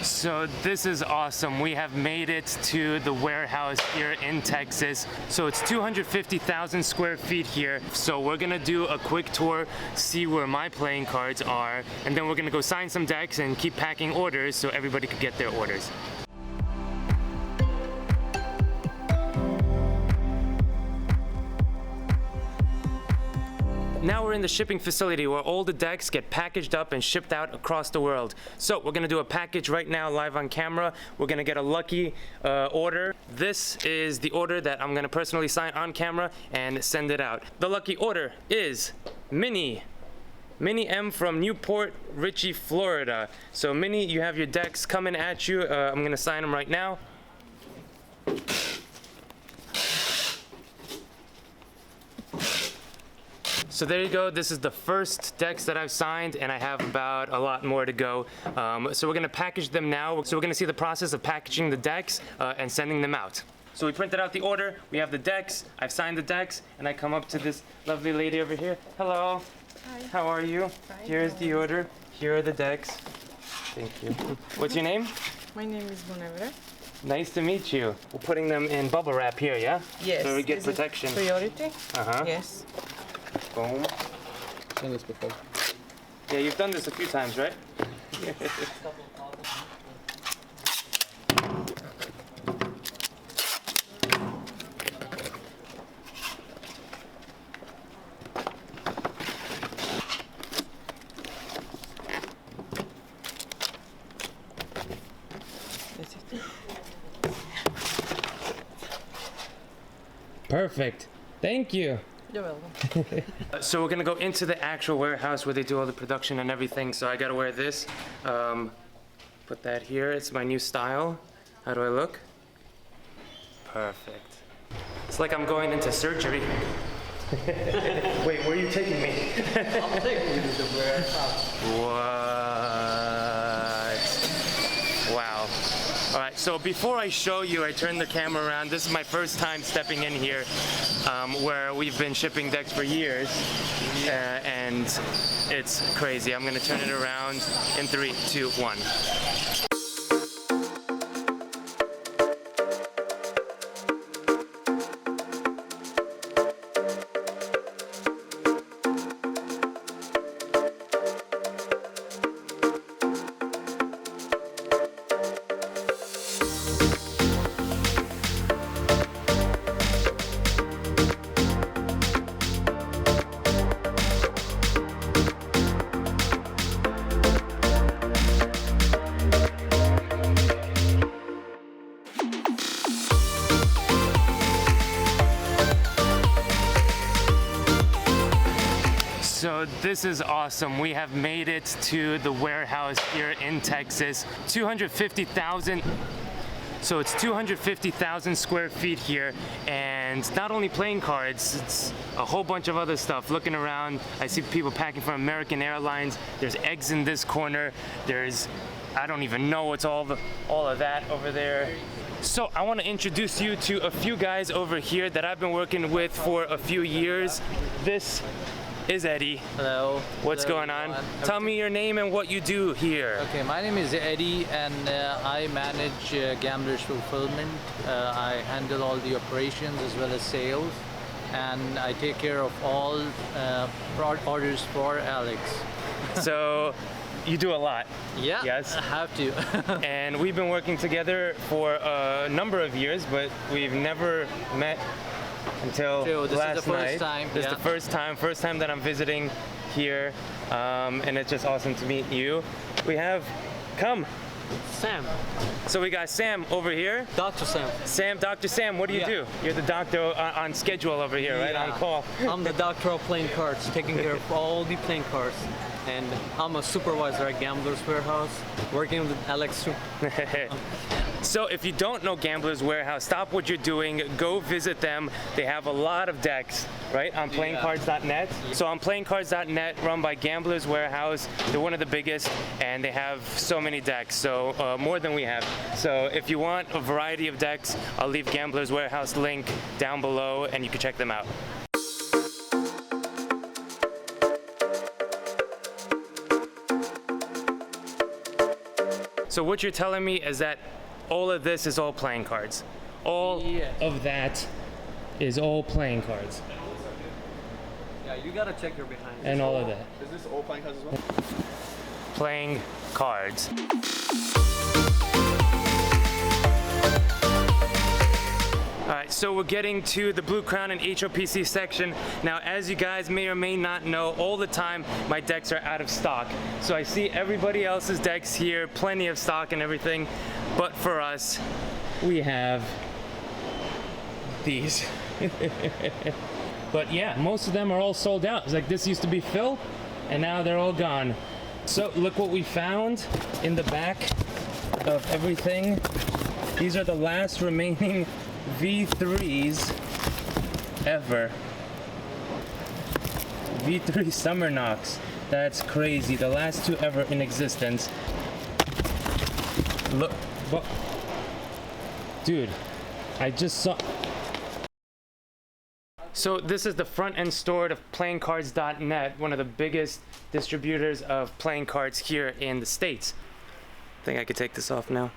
So this is awesome. We have made it to the warehouse here in Texas. So it's 250,000 square feet here. So we're gonna do a quick tour, see where my playing cards are, and then we're gonna go sign some decks and keep packing orders so everybody could get their orders. Now we're in the shipping facility where all the decks get packaged up and shipped out across the world. So we're gonna do a package right now live on camera. We're gonna get a lucky order. This is the order that I'm gonna personally sign on camera and send it out. The lucky order is Minnie M from Newport Richey, Florida. So Minnie, you have your decks coming at you. I'm gonna sign them right now. So there you go, this is the first decks that I've signed and I have about a lot more to go. So we're gonna package them now. So we're gonna see the process of packaging the decks and sending them out. So we printed out the order, we have the decks, I've signed the decks, and I come up to this lovely lady over here. Hello. Hi. How are you? Fine. Here's the order, here are the decks. Thank you. What's your name? My name is Pandrea. Nice to meet you. We're putting them in bubble wrap here, yeah? Yes. So we get Is it protection. priority? Uh-huh. Yes. Boom. Done this before. Yeah, you've done this a few times, right? That's it. Perfect. Thank you. You're welcome. So we're gonna go into the actual warehouse where they do all the production and everything. So I gotta wear this. Put that here. It's my new style. How do I look? Perfect. It's like I'm going into surgery. Wait, where are you taking me? I'm taking you to the warehouse. What? Wow. All right, so before I show you, I turn the camera around. This is my first time stepping in here where we've been shipping decks for years. And it's crazy. I'm gonna turn it around in 3, 2, 1. So this is awesome. We have made it to the warehouse here in Texas. 250,000. So it's 250,000 square feet here, and not only playing cards, it's a whole bunch of other stuff. Looking around, I see people packing from American Airlines. There's eggs in this corner. There's, I don't even know what's all of that over there. So I want to introduce you to a few guys over here that I've been working with for a few years. This is Eddie. Hello. What's Hello, going on? everyone. Tell me your name and what you do here. Okay, my name is Eddie and I manage Gamblers Fulfillment. I handle all the operations as well as sales, and I take care of all orders for Alex. So you do a lot. Yeah, Yes. I have to. And we've been working together for a number of years, but we've never met until True, this last is the first night. time, This yeah. is the first time that I'm visiting here, and it's just awesome to meet you. We have, come. Sam, So we got Sam over here. Dr. Sam. Sam, Dr. Sam, what do you Yeah. do? You're the doctor on schedule over here, right? On call. I'm the doctor of playing cards, taking care of all the playing cards. And I'm a supervisor at Gamblers Warehouse, working with Alex too. So if you don't know Gamblers Warehouse, stop what you're doing, go visit them. They have a lot of decks, right, on playingcards.net. So on playingcards.net, run by Gamblers Warehouse, they're one of the biggest, and they have so many decks, so more than we have. So if you want a variety of decks, I'll leave Gamblers Warehouse link down below, and you can check them out. So what you're telling me is that all of this is all playing cards. All of that is all playing cards. Yeah, you gotta check your behind. And all of that. Is this all playing cards as well? Playing cards. All right, so we're getting to the Blue Crown and HOPC section. Now, as you guys may or may not know, all the time my decks are out of stock. So I see everybody else's decks here, plenty of stock and everything. But for us, we have these. But yeah, most of them are all sold out. It's like this used to be Phil, and now they're all gone. So look what we found in the back of everything. These are the last remaining V3s ever. V3 Summer Knocks. That's crazy. The last two ever in existence. Look, what? Dude, I just saw. So this is the front end store of playingcards.net, one of the biggest distributors of playing cards here in the States. I think I could take this off now.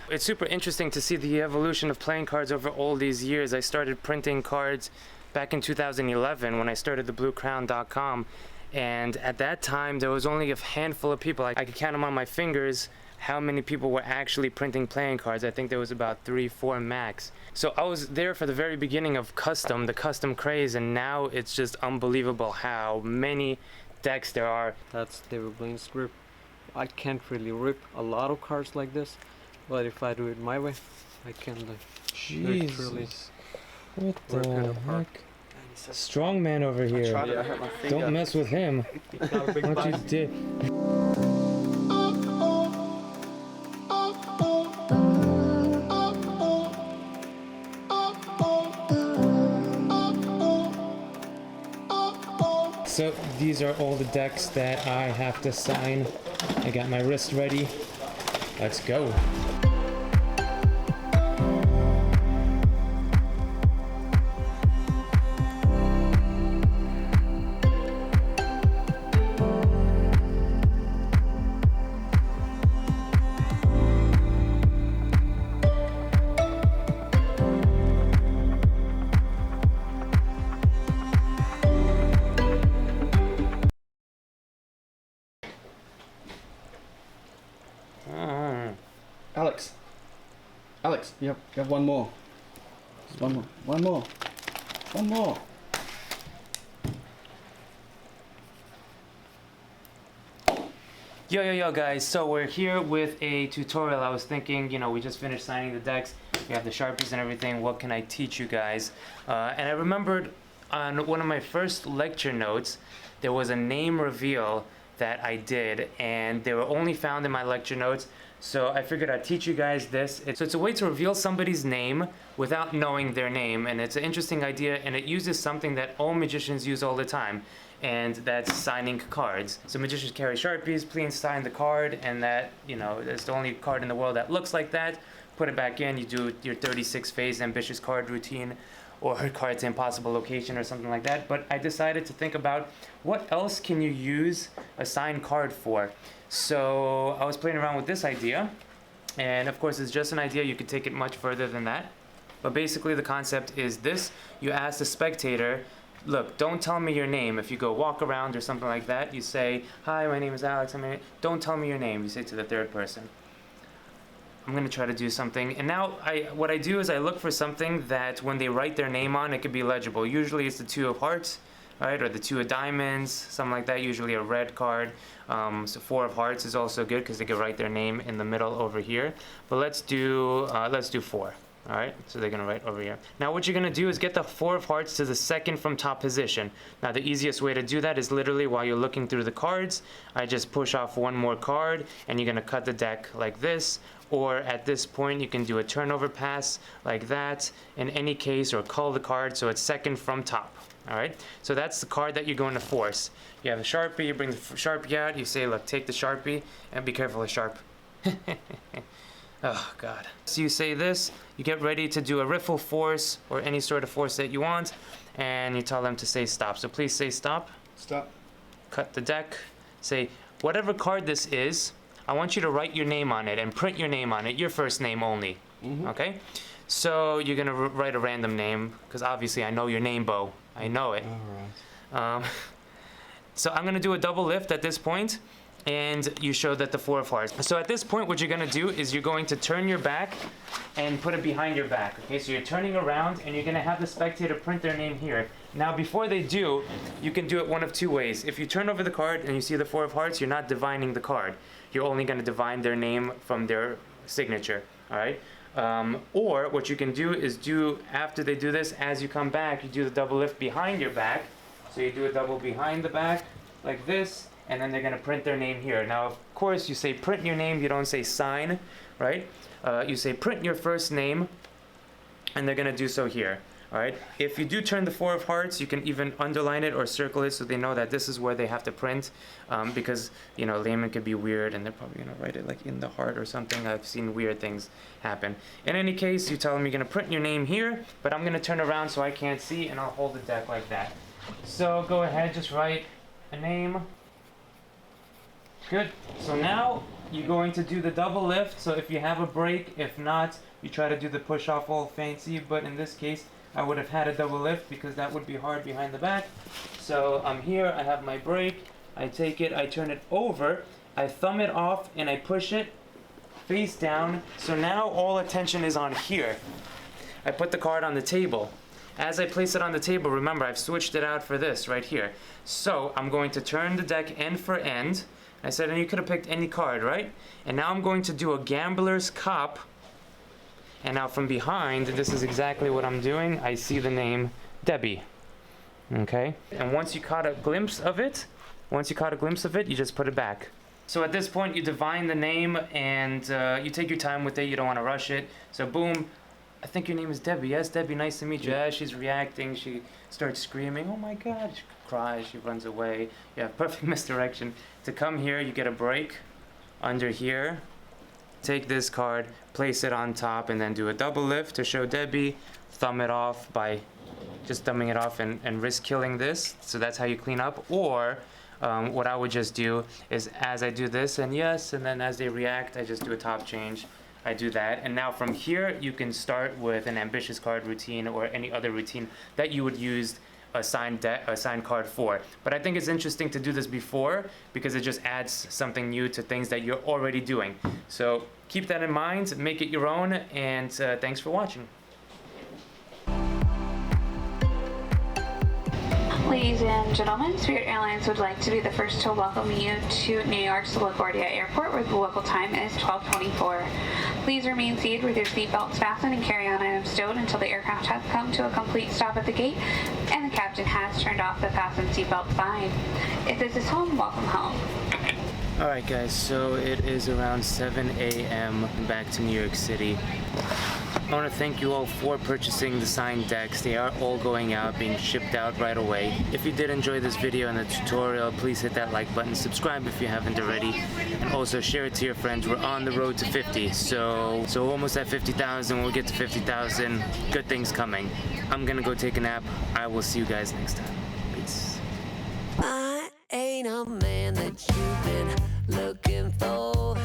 It's super interesting to see the evolution of playing cards over all these years. I started printing cards back in 2011 when I started thebluecrown.com, and at that time there was only a handful of people. I could count them on my fingers how many people were actually printing playing cards. I think there was about 3-4 max. So I was there for the very beginning of the custom craze, and now it's just unbelievable how many decks there are. That's David Blaine's grip. I can't really rip a lot of cards like this, but if I do it my way, I can literally What work it the apart. heck? Strong man over here. Tried it, I hurt my finger. Don't mess with him. What you did. So these are all the decks that I have to sign. I got my wrist ready. Let's go. Alex, you have one more. Just one more. One more. One more. Yo guys, so we're here with a tutorial. I was thinking, you know, we just finished signing the decks. We have the Sharpies and everything. What can I teach you guys? And I remembered on one of my first lecture notes, there was a name reveal that I did, and they were only found in my lecture notes. So I figured I'd teach you guys this. So it's a way to reveal somebody's name without knowing their name, and it's an interesting idea, and it uses something that all magicians use all the time, and that's signing cards. So magicians carry Sharpies, please sign the card, and that, you know, it's the only card in the world that looks like that. Put it back in, you do your 36-phase ambitious card routine, or card to impossible location or something like that. But I decided to think about what else can you use a signed card for. So I was playing around with this idea, and of course it's just an idea. You could take it much further than that. But basically the concept is this. You ask the spectator, look, don't tell me your name. If you go walk around or something like that, you say, hi, my name is Alex. Don't tell me your name. You say to the third person. I'm gonna try to do something. And now what I do is I look for something that when they write their name on, it could be legible. Usually it's the 2 of hearts, right? Or the 2 of diamonds, something like that. Usually a red card. So 4 of hearts is also good because they could write their name in the middle over here. But let's do 4. All right, so they're gonna write over here. Now what you're gonna do is get the 4 of hearts to the second from top position. Now the easiest way to do that is literally while you're looking through the cards, I just push off one more card and you're gonna cut the deck like this. Or at this point you can do a turnover pass like that in any case, or cull the card so it's second from top. All right, so that's the card that you're going to force. You have a Sharpie, you bring the Sharpie out, you say, look, take the Sharpie and be careful of sharp. Oh God. So you say this, you get ready to do a riffle force or any sort of force that you want, and you tell them to say stop. So please say stop. Stop. Cut the deck. Say, whatever card this is, I want you to write your name on it and print your name on it, your first name only. Okay? So you're gonna write a random name, because obviously I know your name, Bo. I know it. All right. So I'm gonna do a double lift at this point, and you show that the 4 of hearts. So at this point, what you're gonna do is you're going to turn your back and put it behind your back. Okay, so you're turning around and you're gonna have the spectator print their name here. Now, before they do, you can do it one of 2 ways. If you turn over the card and you see the 4 of hearts, you're not divining the card. You're only gonna divine their name from their signature, all right? Or what you can do is after they do this, as you come back, you do the double lift behind your back. So you do a double behind the back, like this, and then they're gonna print their name here. Now, of course, you say print your name, you don't say sign, right? You say print your first name, and they're gonna do so here, all right? If you do turn the 4 of hearts, you can even underline it or circle it so they know that this is where they have to print, because, you know, layman could be weird and they're probably gonna write it like in the heart or something. I've seen weird things happen. In any case, you tell them you're gonna print your name here, but I'm gonna turn around so I can't see, and I'll hold the deck like that. So go ahead, just write a name. Good. So now you're going to do the double lift. So if you have a break, if not, you try to do the push off all fancy. But in this case, I would have had a double lift because that would be hard behind the back. So I'm here, I have my break. I take it, I turn it over, I thumb it off, and I push it face down. So now all attention is on here. I put the card on the table. As I place it on the table, remember, I've switched it out for this right here. So I'm going to turn the deck end for end. I said, and you could have picked any card, right? And now I'm going to do a gambler's cop. And now from behind, this is exactly what I'm doing. I see the name Debbie. Okay? And once you caught a glimpse of it, you just put it back. So at this point, you divine the name and you take your time with it. You don't want to rush it. So boom. I think your name is Debbie. Yes, Debbie, nice to meet you. As she's reacting, she starts screaming, oh my God. She cries, she runs away. You have perfect misdirection. To come here, you get a break under here. Take this card, place it on top, and then do a double lift to show Debbie. Thumb it off by just thumbing it off and risk killing this. So that's how you clean up. Or what I would just do is as I do this, and yes, and then as they react, I just do a top change. I do that, and now from here you can start with an ambitious card routine or any other routine that you would use a signed card for. But I think it's interesting to do this before because it just adds something new to things that you're already doing. So keep that in mind, make it your own, and thanks for watching. Ladies and gentlemen, Spirit Airlines would like to be the first to welcome you to New York's LaGuardia Airport, where the local time is 12:24. Please remain seated with your seatbelts fastened and carry-on items stowed until the aircraft has come to a complete stop at the gate and the captain has turned off the fasten seatbelt sign. If this is home, welcome home. Alright guys, so it is around 7 a.m. back to New York City. I want to thank you all for purchasing the signed decks. They are all going out, being shipped out right away. If you did enjoy this video and the tutorial, please hit that like button, subscribe if you haven't already, and also share it to your friends. We're on the road to 50, so almost at 50,000. We'll get to 50,000. Good things coming. I'm gonna go take a nap. I will see you guys next time. Peace. I ain't a man that you've been looking for.